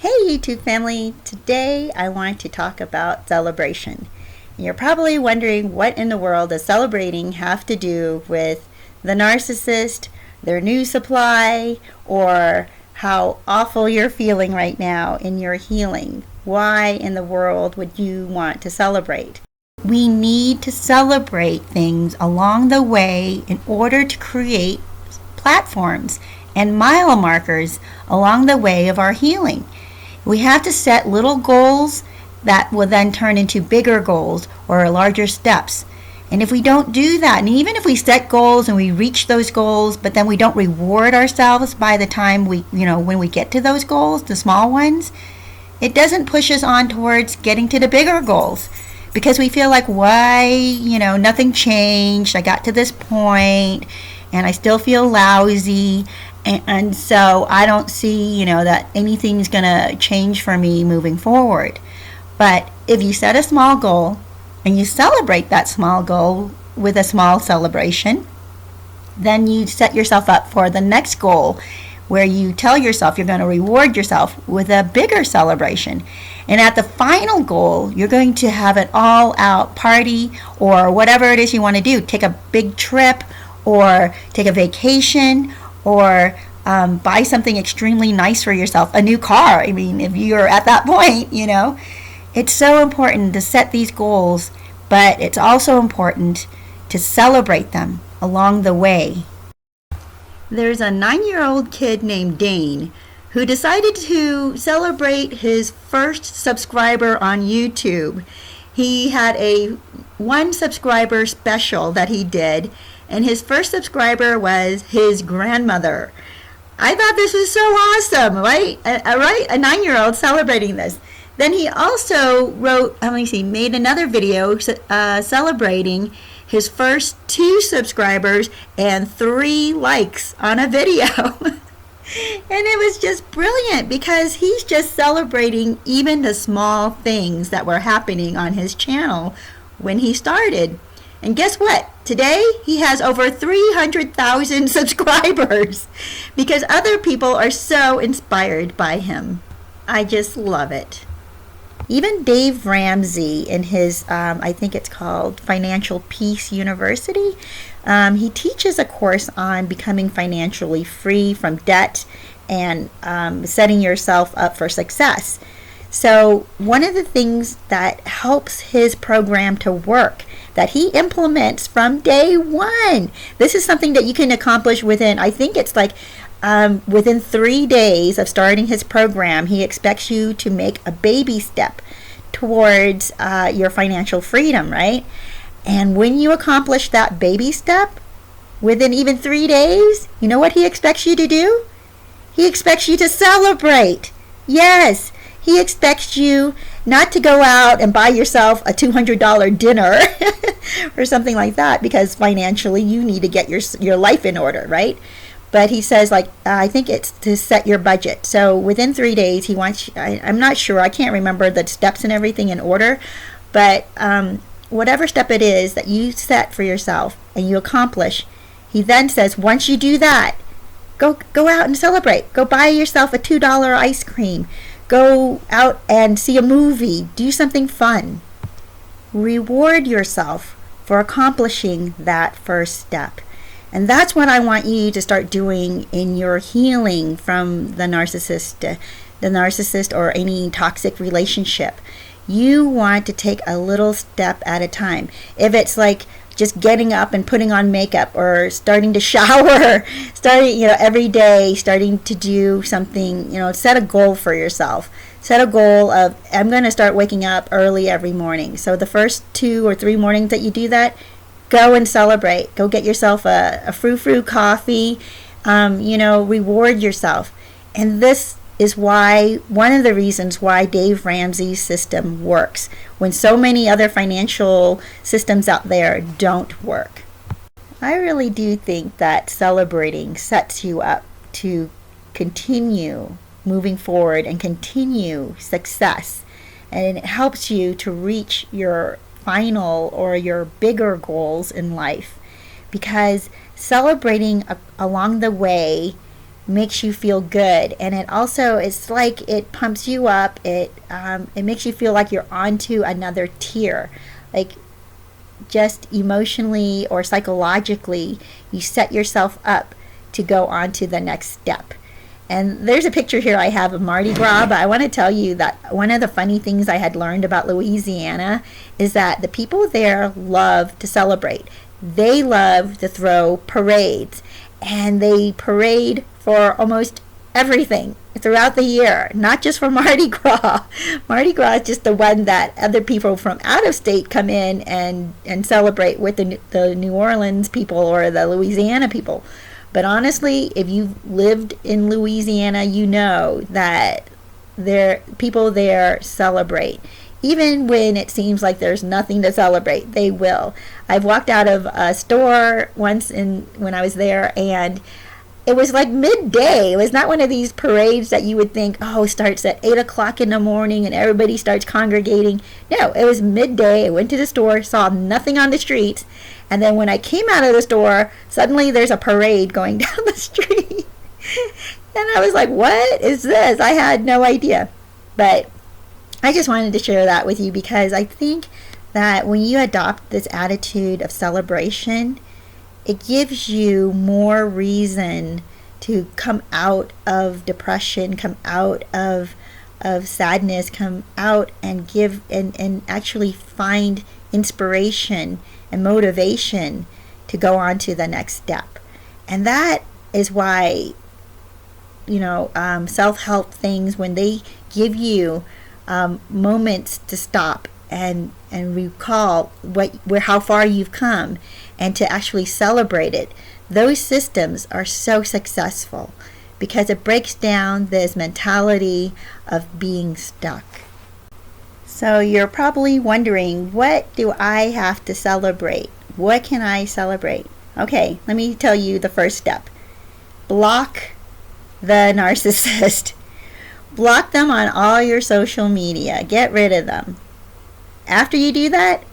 Hey YouTube family, today I want to talk about celebration. And you're probably wondering what in the world does celebrating have to do with the narcissist, their new supply, or how awful you're feeling right now in your healing. Why in the world would you want to celebrate? We need to celebrate things along the way in order to create platforms and mile markers along the way of our healing. We have to set little goals that will then turn into bigger goals or larger steps. And if we don't do that, and even if we set goals and we reach those goals, but then we don't reward ourselves by the time when we get to those goals, the small ones, it doesn't push us on towards getting to the bigger goals. Because we feel like, why, nothing changed. I got to this point and I still feel lousy. And so I don't see, that anything's going to change for me moving forward. But if you set a small goal and you celebrate that small goal with a small celebration, then you set yourself up for the next goal where you tell yourself you're going to reward yourself with a bigger celebration. And at the final goal, you're going to have an all-out party or whatever it is you want to do. Take a big trip or take a vacation or buy something extremely nice for yourself, a new car. I mean, if you're at that point, it's so important to set these goals, but it's also important to celebrate them along the way. There's a 9-year-old kid named Dane who decided to celebrate his first subscriber on YouTube. He had a 1 subscriber special that he did, and his first subscriber was his grandmother. I thought this was so awesome, right? A 9-year-old celebrating this. Then he also made another video celebrating his first 2 subscribers and 3 likes on a video. And it was just brilliant because he's just celebrating even the small things that were happening on his channel when he started. And guess what? Today he has over 300,000 subscribers because other people are so inspired by him. I just love it. Even Dave Ramsey in his, I think it's called Financial Peace University, he teaches a course on becoming financially free from debt and setting yourself up for success. So one of the things that helps his program to work, that he implements from day one, this is something that you can accomplish within, I think it's like within 3 days of starting his program. He expects you to make a baby step towards your financial freedom, right? And when you accomplish that baby step within even 3 days, you know what he expects you to do? He expects you to celebrate. Yes, he expects you not to go out and buy yourself a $200 dinner or something like that, because financially you need to get your life in order, right? But he says, I think it's to set your budget. So within 3 days, he wants, I'm not sure, I can't remember the steps and everything in order, but whatever step it is that you set for yourself and you accomplish, he then says, once you do that, go out and celebrate. Go buy yourself a $2 ice cream. Go out and see a movie. Do something fun. Reward yourself for accomplishing that first step. And that's what I want you to start doing in your healing from the narcissist or any toxic relationship. You want to take a little step at a time. If it's like just getting up and putting on makeup or starting to shower, starting, every day, starting to do something, set a goal for yourself. Set a goal of, I'm going to start waking up early every morning. So the first 2 or 3 mornings that you do that, go and celebrate. Go get yourself a frou-frou coffee, reward yourself. And this is one of the reasons why Dave Ramsey's system works when so many other financial systems out there don't work. I really do think that celebrating sets you up to continue moving forward and continue success. And it helps you to reach your final or your bigger goals in life, because celebrating along the way makes you feel good, and it also, it's like it pumps you up. It makes you feel like you're onto another tier, like just emotionally or psychologically you set yourself up to go on to the next step. And there's a picture here I have of Mardi Gras, but I want to tell you that one of the funny things I had learned about Louisiana is that the people there love to celebrate. They love to throw parades, and they parade for almost everything throughout the year, not just for Mardi Gras. Mardi Gras is just the one that other people from out of state come in and celebrate with the New Orleans people or the Louisiana people. But honestly, if you've lived in Louisiana, you know that people there celebrate. Even when it seems like there's nothing to celebrate, they will. I've walked out of a store once when I was there, and it was like midday. It was not one of these parades that you would think, oh, starts at 8 o'clock in the morning and everybody starts congregating. No, it was midday. I went to the store, saw nothing on the streets, and then when I came out of the store, suddenly there's a parade going down the street. And I was like, what is this? I had no idea. But I just wanted to share that with you because I think that when you adopt this attitude of celebration, it gives you more reason to come out of depression, come out of sadness, come out and give and actually find inspiration and motivation to go on to the next step. And that is why, self-help things, when they give you moments to stop and recall how far you've come and to actually celebrate it, those systems are so successful because it breaks down this mentality of being stuck. So you're probably wondering, what do I have to celebrate? What can I celebrate? Okay, let me tell you the first step. Block the narcissist. Block them on all your social media. Get rid of them. After you do that,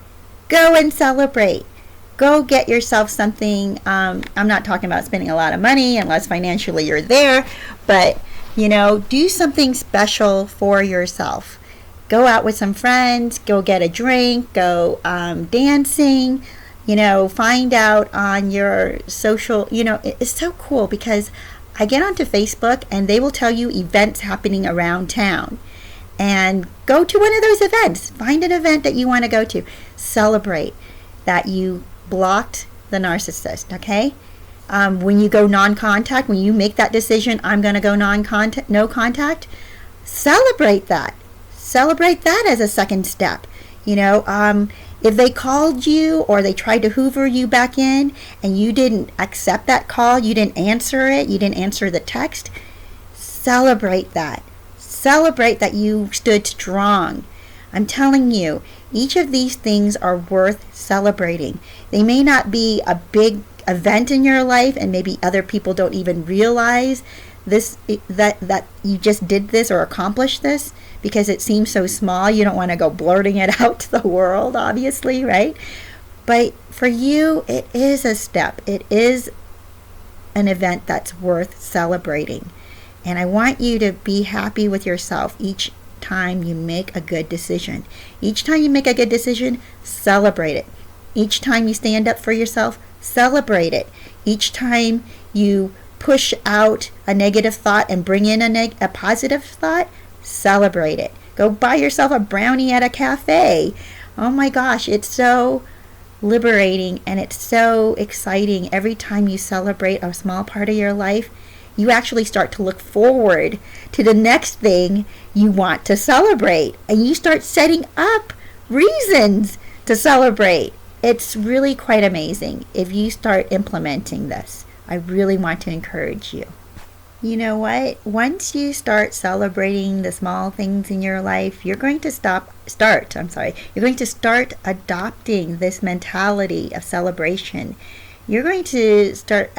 go and celebrate. Go get yourself something. I'm not talking about spending a lot of money unless financially you're there, but do something special for yourself. Go out with some friends, go get a drink, go dancing, find out on your social, it's so cool because I get onto Facebook and they will tell you events happening around town. And go to one of those events. Find an event that you want to go to. Celebrate that you blocked the narcissist, okay? When you go non-contact, when you make that decision, I'm going to go no contact, celebrate that. Celebrate that as a second step. If they called you or they tried to hoover you back in and you didn't accept that call, you didn't answer it, you didn't answer the text, celebrate that. Celebrate that you stood strong. I'm telling you, each of these things are worth celebrating. They may not be a big event in your life, and maybe other people don't even realize that you just did this or accomplished this because it seems so small. You don't want to go blurting it out to the world, obviously, right? But for you, it is a step. It is an event that's worth celebrating. And I want you to be happy with yourself each time you make a good decision. Each time you make a good decision, celebrate it. Each time you stand up for yourself, celebrate it. Each time you push out a negative thought and bring in a positive thought, celebrate it. Go buy yourself a brownie at a cafe. Oh my gosh, it's so liberating and it's so exciting. Every time you celebrate a small part of your life, you actually start to look forward to the next thing you want to celebrate. And you start setting up reasons to celebrate. It's really quite amazing if you start implementing this. I really want to encourage you. You know what? Once you start celebrating the small things in your life, you're going to start adopting this mentality of celebration. You're going to start,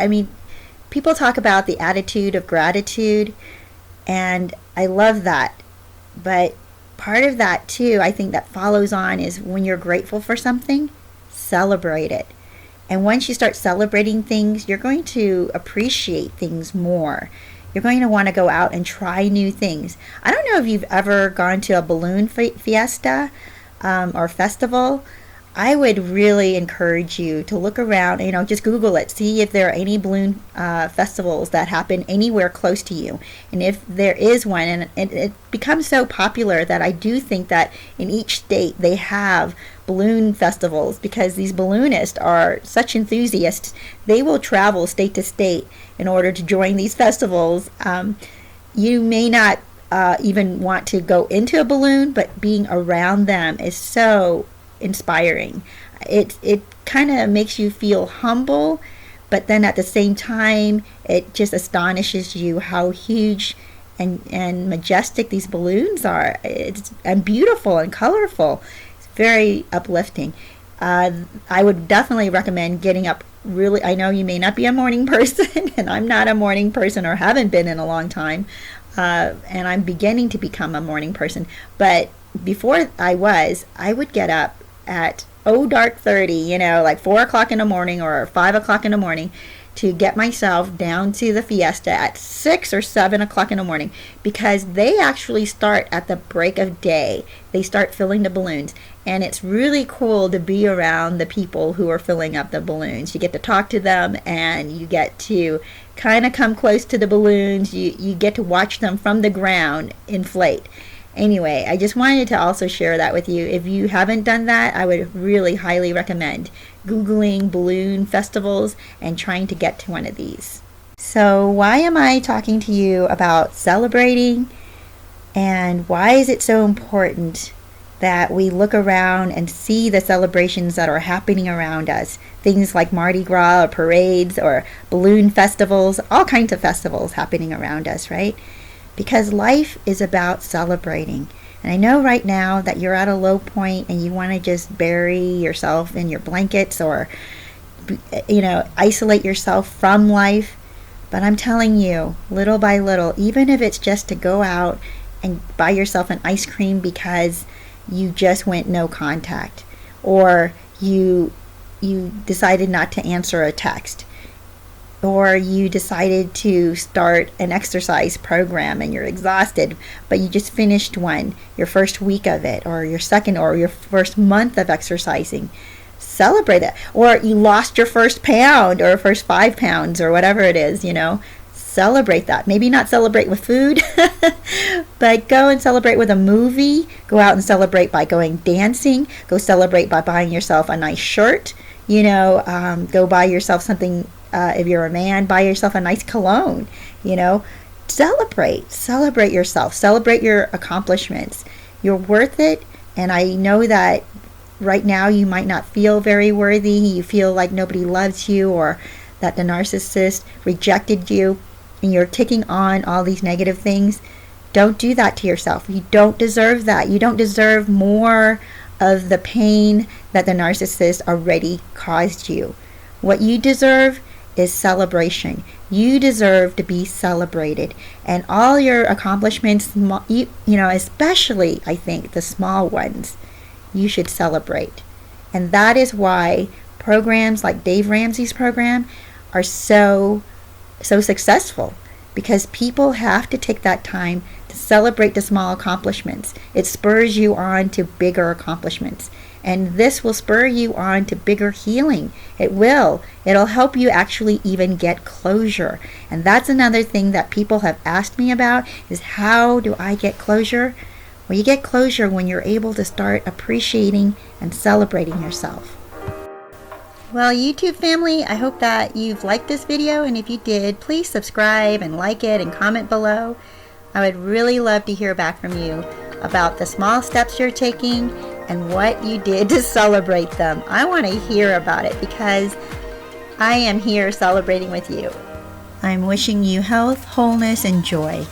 people talk about the attitude of gratitude, and I love that. But part of that too, I think that follows on is when you're grateful for something, celebrate it. And once you start celebrating things, you're going to appreciate things more. You're going to want to go out and try new things. I don't know if you've ever gone to a balloon fiesta or festival. I would really encourage you to look around, just Google it, see if there are any balloon festivals that happen anywhere close to you. And if there is one, and it becomes so popular that I do think that in each state they have balloon festivals, because these balloonists are such enthusiasts. They will travel state to state in order to join these festivals. You may not even want to go into a balloon, but being around them is so inspiring. It kind of makes you feel humble, but then at the same time it just astonishes you how huge and majestic these balloons are. And beautiful and colorful. It's very uplifting. I would definitely recommend getting up really. I know you may not be a morning person, and I'm not a morning person, or haven't been in a long time, and I'm beginning to become a morning person, but before I would get up at dark 30, like 4 o'clock in the morning or 5 o'clock in the morning, to get myself down to the fiesta at 6 or 7 o'clock in the morning, because they actually start at the break of day. They start filling the balloons, and it's really cool to be around the people who are filling up the balloons. You get to talk to them, and you get to kind of come close to the balloons. You get to watch them from the ground inflate. Anyway, I just wanted to also share that with you. If you haven't done that, I would really highly recommend Googling balloon festivals and trying to get to one of these. So why am I talking to you about celebrating, and why is it so important that we look around and see the celebrations that are happening around us? Things like Mardi Gras or parades or balloon festivals, all kinds of festivals happening around us, right? Because life is about celebrating. And I know right now that you're at a low point and you want to just bury yourself in your blankets, or isolate yourself from life. But I'm telling you, little by little, even if it's just to go out and buy yourself an ice cream because you just went no contact, or you decided not to answer a text, or you decided to start an exercise program and you're exhausted, but you just finished one, your first week of it, or your second, or your first month of exercising. Celebrate it. Or you lost your first pound, or first 5 pounds, or whatever it is, celebrate that. Maybe not celebrate with food, but go and celebrate with a movie. Go out and celebrate by going dancing. Go celebrate by buying yourself a nice shirt. Go buy yourself something. If you're a man, buy yourself a nice cologne. Celebrate yourself. Celebrate your accomplishments. You're worth it. And I know that right now you might not feel very worthy. You feel like nobody loves you, or that the narcissist rejected you, and you're taking on all these negative things. Don't do that to yourself. You don't deserve that. You don't deserve more of the pain that the narcissist already caused you. What you deserve is celebration. You deserve to be celebrated, and all your accomplishments, especially I think the small ones, you should celebrate. And that is why programs like Dave Ramsey's program are so successful, because people have to take that time to celebrate the small accomplishments. It spurs you on to bigger accomplishments. And this will spur you on to bigger healing. It will. It'll help you actually even get closure. And that's another thing that people have asked me about, is how do I get closure? Well, you get closure when you're able to start appreciating and celebrating yourself. Well, YouTube family, I hope that you've liked this video. And if you did, please subscribe and like it and comment below. I would really love to hear back from you about the small steps you're taking and what you did to celebrate them. I want to hear about it, because I am here celebrating with you. I'm wishing you health, wholeness, and joy.